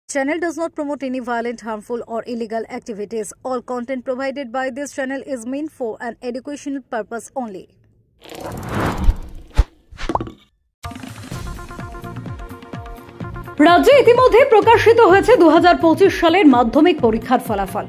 Channel does not promote any violent, harmful, or illegal activities. All content provided by this channel is meant for an educational purpose only. রাজ্যে ইতিমধ্যে প্রকাশিত হয়েছে 2025 সালের মাধ্যমিক পরীক্ষার ফলাফল।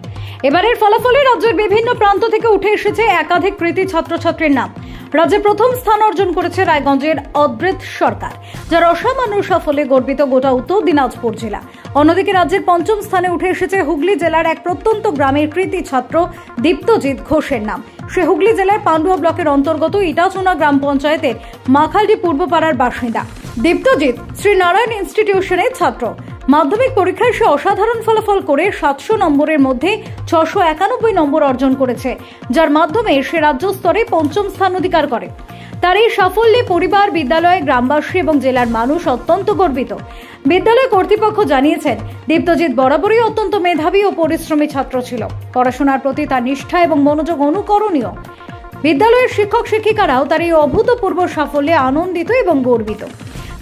এবারের ফলাফলে রাজ্যের বিভিন্ন প্রান্ত থেকে উঠে এসেছে একাধিক কৃতী ছাত্রছাত্রীর নাম। রাজ্যে প্রথম স্থান অর্জন করেছে রায়গঞ্জের অদ্বৈত সরকার, যার অসামান্য সাফল্যে গর্বিত গোটা উত্তর দিনাজপুর জেলা। অন্যদিকে রাজ্যের পঞ্চম স্থানে উঠে এসেছে হুগলি জেলার এক প্রত্যন্ত গ্রামের কৃতী ছাত্র দীপ্তজিৎ ঘোষের নাম। সে হুগলি জেলার পান্ডুয়া ব্লকের অন্তর্গত ইটাচুনা গ্রাম পঞ্চায়েতের মাখালডি পূর্বপাড়ার বাসিন্দা। দীপ্তজিৎ শ্রীনারায়ণ ইনস্টিটিউশনের ছাত্র। মাধ্যমিক পরীক্ষায় সে অসাধারণ ফলাফল করে 700 নম্বরের মধ্যে 691 নম্বর অর্জন করেছে, যার মাধ্যমে সে রাজ্য স্তরে পঞ্চম স্থান অধিকার করে। তার এই সাফল্যে পরিবার, বিদ্যালয়, গ্রামবাসী এবং জেলার মানুষ অত্যন্ত গর্বিত। বিদ্যালয় কর্তৃপক্ষ জানিয়েছেন, দীপ্তজিৎ বরাবরই অত্যন্ত মেধাবী ও পরিশ্রমী ছাত্র ছিল। পড়াশোনার প্রতি তার নিষ্ঠা এবং মনোযোগ অনুকরণীয়। বিদ্যালয়ের শিক্ষক শিক্ষিকারাও তার এই অভূতপূর্ব সাফল্যে আনন্দিত এবং গর্বিত।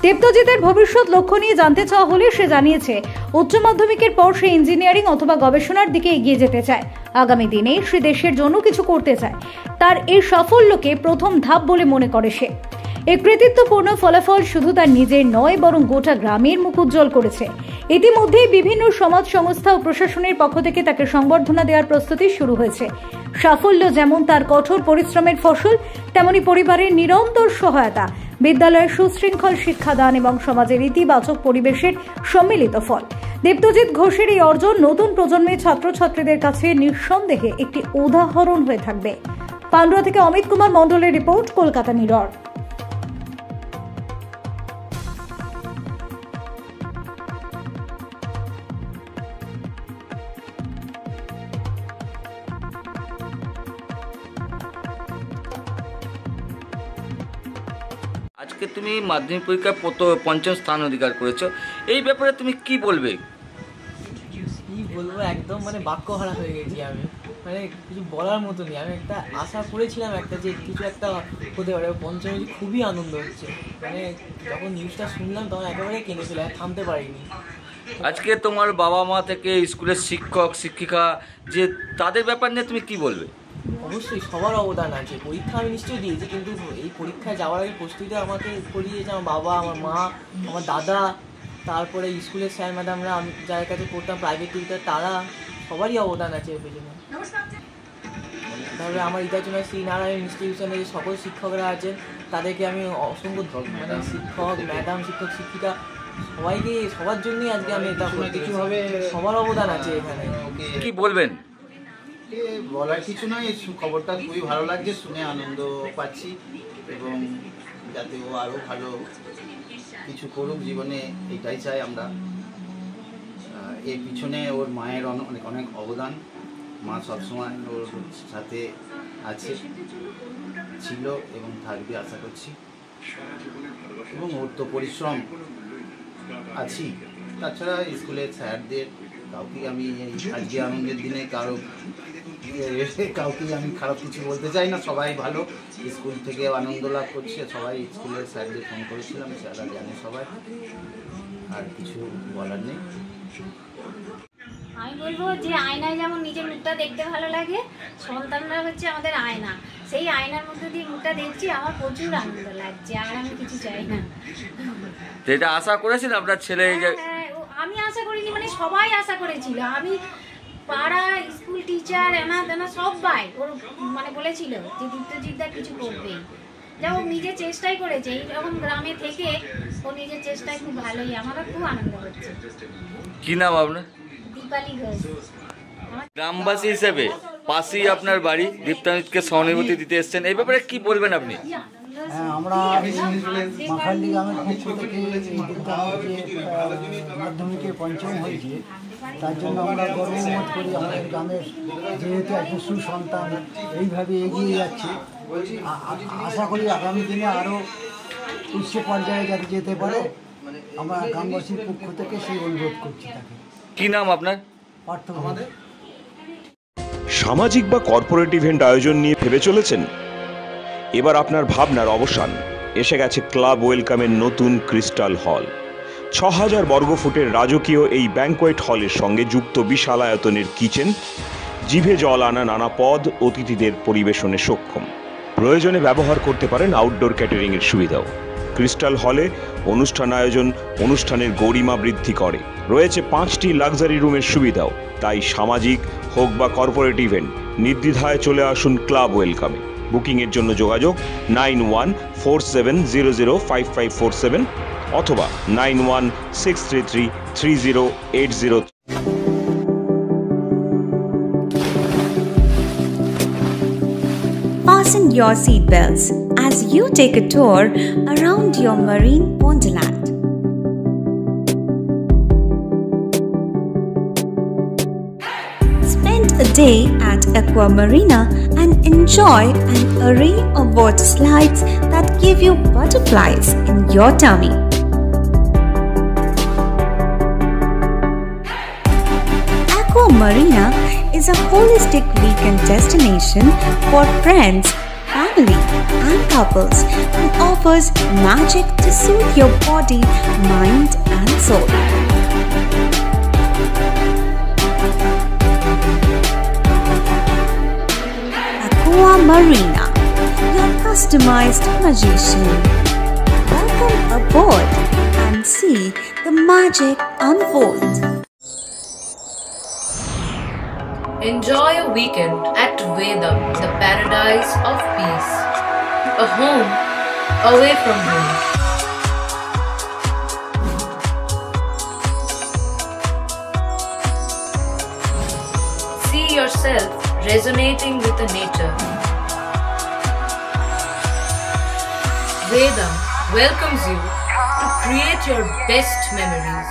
দীপ্তজিতের ভবিষ্যৎ লক্ষ্য নিয়ে জানতে চাওয়া হলে সে জানিয়েছে, উচ্চ মাধ্যমিকের পর সে ইঞ্জিনিয়ারিং অথবা গবেষণার দিকে এগিয়ে যেতে চায়। আগামী দিনে সে দেশের জন্য কিছু করতে চায়। তার এই সাফল্যকে প্রথম ধাপ বলে মনে করে সে। এই কৃতিত্বপূর্ণ ফলাফল শুধু তার নিজের নয়, বরং গোটা গ্রামের মুখ উজ্জ্বল করেছে। ইতিমধ্যেই বিভিন্ন সমাজ সংস্থা ও প্রশাসনের পক্ষ থেকে তাকে সংবর্ধনা দেওয়ার প্রস্তুতি শুরু হয়েছে। সাফল্য যেমন তার কঠোর পরিশ্রমের ফসল, তেমনি পরিবারের নিরন্তর সহায়তা, বিদ্যালয়ের সুশৃঙ্খল শিক্ষাদান এবং সমাজের ইতিবাচক পরিবেশের সম্মিলিত ফল। দীপ্তজিৎ ঘোষের এই অর্জন নতুন প্রজন্মের ছাত্রছাত্রীদের কাছে নিঃসন্দেহে একটি উদাহরণ হয়ে থাকবে। পান্ডুয়া থেকে অমিত কুমার মণ্ডলের রিপোর্ট, কলকাতা মিরর। আজকে তুমি মাধ্যমিক পরীক্ষায় পঞ্চম স্থান অধিকার করেছো, এই ব্যাপারে তুমি কি বলবে? কি বলবো, একদম বাক্যহারা হয়ে গেছি আমি। কিছু বলার মতো নেই। আমি একটা আশা করেছিলাম যে কিছু একটা হতে পারে। পঞ্চমী খুবই আনন্দ হচ্ছে। যখন নিউজটা শুনলাম তখন একেবারে কেঁদেছিল, থামতে পারিনি। আজকে তোমার বাবা মা থেকে স্কুলের শিক্ষক শিক্ষিকা যে তাদের ব্যাপার নিয়ে তুমি কি বলবে? অবশ্যই সবার অবদান আছে। পরীক্ষা আমি নিশ্চয়ই দিয়েছি, কিন্তু এই পরীক্ষায় যাওয়ার আগে প্রস্তুতিটা আমাকে করিয়েছে আমার বাবা, আমার মা, আমার দাদা, তারপরে স্কুলের স্যার ম্যাডামরা, আমি যার কাছে পড়তাম প্রাইভেট টিউটার, তারা সবারই অবদান আছে এর পেছনে। তারপরে আমার ইটাচুনা শ্রীনারায়ণ ইনস্টিটিউশনে যে সকল শিক্ষকরা আছেন তাদেরকে আমি অসংখ্য শিক্ষক ম্যাডাম, শিক্ষক শিক্ষিকা সবার জন্যই আজকে আমি এটা করতে। কীভাবে সবার অবদান আছে এখানে। কি বলবেন? বলার কিছু নয়, খবরটা খুবই ভালো লাগছে, শুনে আনন্দ পাচ্ছি এবং যাতে ও আরও ভালো কিছু করুক জীবনে, এটাই চাই আমরা। এর পিছনে ওর মায়ের অনেক অনেক অবদান। মা সবসময় ওর সাথে আছে, ছিল এবং থাকবে আশা করছি। এবং ওর তো পরিশ্রম আছি। তাছাড়া স্কুলের স্যারদের কাউকে আমি আজকে আনন্দের দিনে কাউকে আমি খারাপ কিছু বলতে চাই না। সবাই ভালো, স্কুল থেকে আনন্দ লাভ করছে সবাই। স্কুলের স্যারদের ফোন করেছিলাম, স্যাররা জানে সবাই। আর কিছু বলার নেই। আমি বলবো যে আয়নায় যেমন নিজের মুখটা দেখতে ভালো লাগে, সন্তানরা হচ্ছে আমাদের আয়না। সেই আয়নার মধ্যে দিয়ে মুখটা দেখছি, আমার প্রচুর আনন্দ লাগছে। আর আমি কিছু চাই না। যেটা আশা করেছিল আপনার ছেলে, আমি আশা করিনি, সবাই আশা করেছিল। আমি পাড়া, স্কুল টিচার, এনা তেনা সবাই ওর বলেছিল যে দীপ্তজিৎদা কিছু করবে। যা ও নিজের চেষ্টাই করেছে, এইরকম গ্রামে থেকে ও নিজের চেষ্টায় খুব ভালোই। আমারও খুব আনন্দ হচ্ছে। কি নাম আপনার? দীপালি ঘোষ। গ্রামবাসী হিসেবে পাশেই আপনার বাড়ি, দীপ্তজিৎকে সহানুভূতি দিতে এসেছেন, এই ব্যাপারে কি বলবেন আপনি? হ্যাঁ, আমরা মাখালডি গ্রামের পক্ষ থেকে মাধ্যমিকে পঞ্চম হয়েছে, তার জন্য আমরা গর্ববোধ করি। আমাদের গ্রামের যেহেতু একটা সুসন্তান এইভাবে এগিয়ে যাচ্ছে, আশা করি আগামী দিনে আরও উচ্চ পর্যায়ে যাতে যেতে পারে। আমরা গ্রামবাসীর পক্ষ থেকে সেই অনুরোধ করছি তাকে। কি নাম আপনার? পার্থ। সামাজিক বা কর্পোরেট ইভেন্ট আয়োজন নিয়ে ভেবে চলেছেন? এবার আপনার ভাবনার অবসান। এসে গেছে ক্লাব ওয়েলকামের নতুন ক্রিস্টাল হল। ৬,০০০ বর্গফুটের রাজকীয় এই ব্যাংকোয়েট হলের সঙ্গে যুক্ত বিশাল আয়তনের কিচেন, জিভে জল আনা নানা পদ অতিথিদের পরিবেশনে সক্ষম। প্রয়োজনে ব্যবহার করতে পারেন আউটডোর ক্যাটারিংয়ের সুবিধাও। ক্রিস্টাল হলে অনুষ্ঠান আয়োজন অনুষ্ঠানের গরিমা বৃদ্ধি করে। রয়েছে 5টি লাক্সারি রুমের সুবিধাও। তাই সামাজিক হোক বা কর্পোরেট ইভেন্ট, নির্দ্বিধায় চলে আসুন ক্লাব ওয়েলকামে। বুকিংয়ের জন্য যোগাযোগ 9147005547 অথবা 9163333080। Fasten your seatbelts as you take a tour around your marine wonderland. Spend a day at Aqua Marina and enjoy an array of water slides that give you butterflies in your tummy. Aqua Marina is a holistic weekend destination for friends, family, and couples and offers magic to soothe your body, mind, and soul. Aqua Marina, your customized magician. Welcome aboard and see the magic unfold. Enjoy a weekend at Vedam, the paradise of peace. A home away from home. See yourself resonating with the nature. Vedam welcomes you to create your best memories.